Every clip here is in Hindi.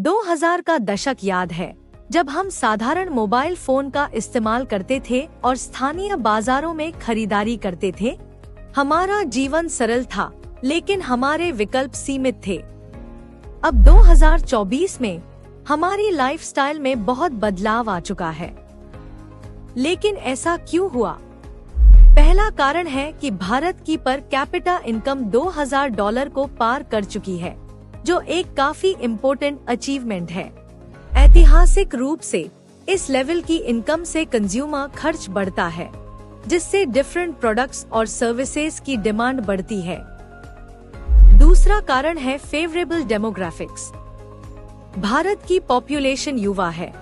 2000 का दशक याद है, जब हम साधारण मोबाइल फोन का इस्तेमाल करते थे और स्थानीय बाजारों में खरीदारी करते थे। हमारा जीवन सरल था, लेकिन हमारे विकल्प सीमित थे। अब 2024 में हमारी लाइफस्टाइल में बहुत बदलाव आ चुका है। लेकिन ऐसा क्यों हुआ? पहला कारण है कि भारत की पर कैपिटा इनकम $2000 को पार कर चुकी है, जो एक काफी इम्पोर्टेंट अचीवमेंट है। ऐतिहासिक रूप से इस लेवल की इनकम से कंज्यूमर खर्च बढ़ता है, जिससे डिफरेंट प्रोडक्ट्स और सर्विसेज की डिमांड बढ़ती है। दूसरा कारण है फेवरेबल डेमोग्राफिक्स। भारत की पॉपुलेशन युवा है,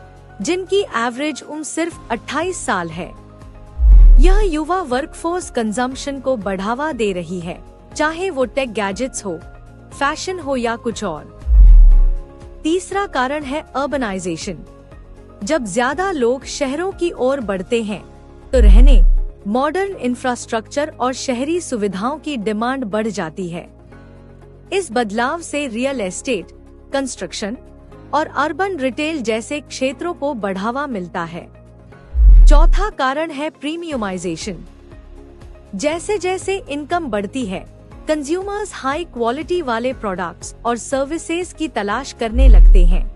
जिनकी एवरेज उम्र सिर्फ 28 साल है। यह युवा वर्कफोर्स कंजम्पशन को बढ़ावा दे रही है, चाहे वो टेक गैजेट्स हो, फैशन हो या कुछ और। तीसरा कारण है अर्बनाइजेशन। जब ज्यादा लोग शहरों की ओर बढ़ते हैं, तो रहने, मॉडर्न इंफ्रास्ट्रक्चर और शहरी सुविधाओं की डिमांड बढ़ जाती है। इस बदलाव से रियल एस्टेट, कंस्ट्रक्शन और अर्बन रिटेल जैसे क्षेत्रों को बढ़ावा मिलता है। चौथा कारण है प्रीमियमाइजेशन। जैसे जैसे इनकम बढ़ती है, कंज्यूमर्स हाई क्वालिटी वाले प्रोडक्ट्स और सर्विसेज की तलाश करने लगते हैं।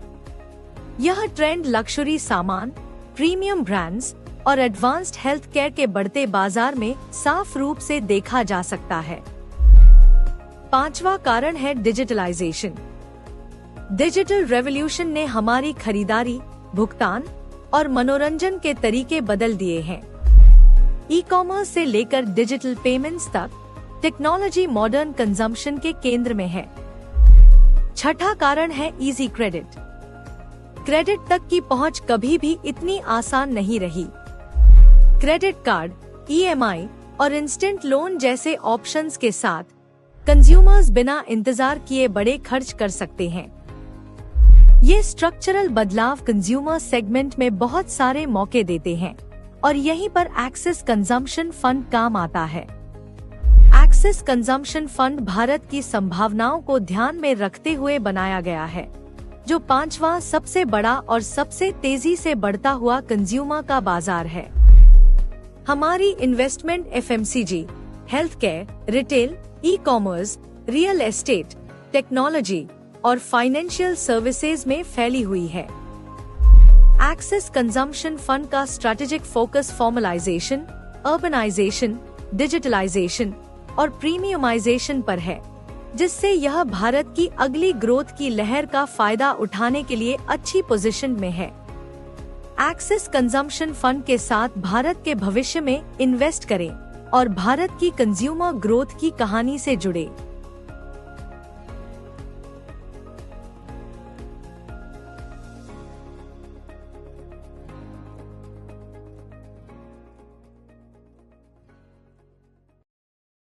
यह ट्रेंड लक्जरी सामान, प्रीमियम ब्रांड्स और एडवांस्ड हेल्थ केयर के बढ़ते बाजार में साफ रूप से देखा जा सकता है। पांचवा कारण है डिजिटलाइजेशन। डिजिटल रेवोल्यूशन ने हमारी खरीदारी, भुगतान और मनोरंजन के तरीके बदल दिए हैं। ई कॉमर्स से लेकर डिजिटल पेमेंट्स तक टेक्नोलॉजी मॉडर्न कंजम्पशन के केंद्र में है। छठा कारण है इजी क्रेडिट। क्रेडिट तक की पहुंच कभी भी इतनी आसान नहीं रही। क्रेडिट कार्ड, EMI और इंस्टेंट लोन जैसे ऑप्शंस के साथ कंज्यूमर्स बिना इंतजार किए बड़े खर्च कर सकते हैं। ये स्ट्रक्चरल बदलाव कंज्यूमर सेगमेंट में बहुत सारे मौके देते हैं और यहीं पर एक्सिस कंजम्पशन फंड काम आता है। एक्सिस कंजम्पशन फंड भारत की संभावनाओं को ध्यान में रखते हुए बनाया गया है, जो पांचवा सबसे बड़ा और सबसे तेजी से बढ़ता हुआ कंज्यूमर का बाजार है। हमारी investment FMCG, health care, retail, e commerce, real estate, technology और फाइनेंशियल सर्विसेज में फैली हुई है। एक्सिस कंजम्पशन फंड का strategic focus formalisation, urbanisation, digitalisation और प्रीमियमाइजेशन पर है, जिससे यह भारत की अगली ग्रोथ की लहर का फायदा उठाने के लिए अच्छी पोजीशन में है। एक्सिस कंजम्पशन फंड के साथ भारत के भविष्य में इन्वेस्ट करें और भारत की कंज्यूमर ग्रोथ की कहानी से जुड़े।